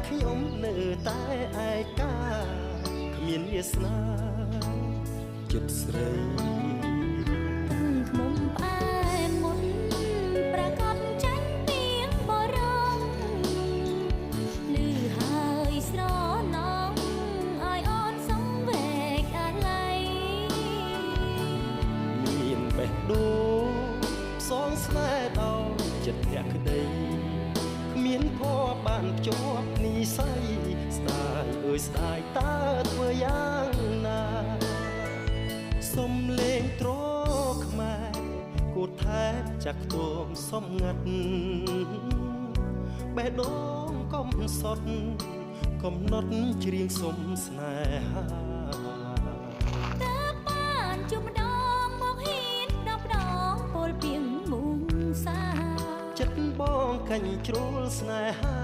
ខ្ញុំនៅតែឯកាគ្មានវាសនាចិត្តស្រីខ្មុំផ្អែមមុនប្រកាសចាញ់ពីងបរមលឺហើយស្រណងឲ្យអូនសង្វេកអាឡ័យមានបេះដូងសងស្នេហ៍ដោយចិត្តភក្តីគ្មានភ័ព្វបានភ្ជាប់និស័យស្ដាយអើយស្ដាយតើធ្វើយ៉ាងណាសុំលេងត្រខ្មែរគូថែបចាក់ខ្ទមសំងាត់បេះដូងកំសត់កំណត់ច្រៀងសុំស្នេហាតើបានជួបម្ដងមកហ៊ាន10 ដងពលពីងមុងសាចិត្តបងកាញ់ជ្រុលស្នេហា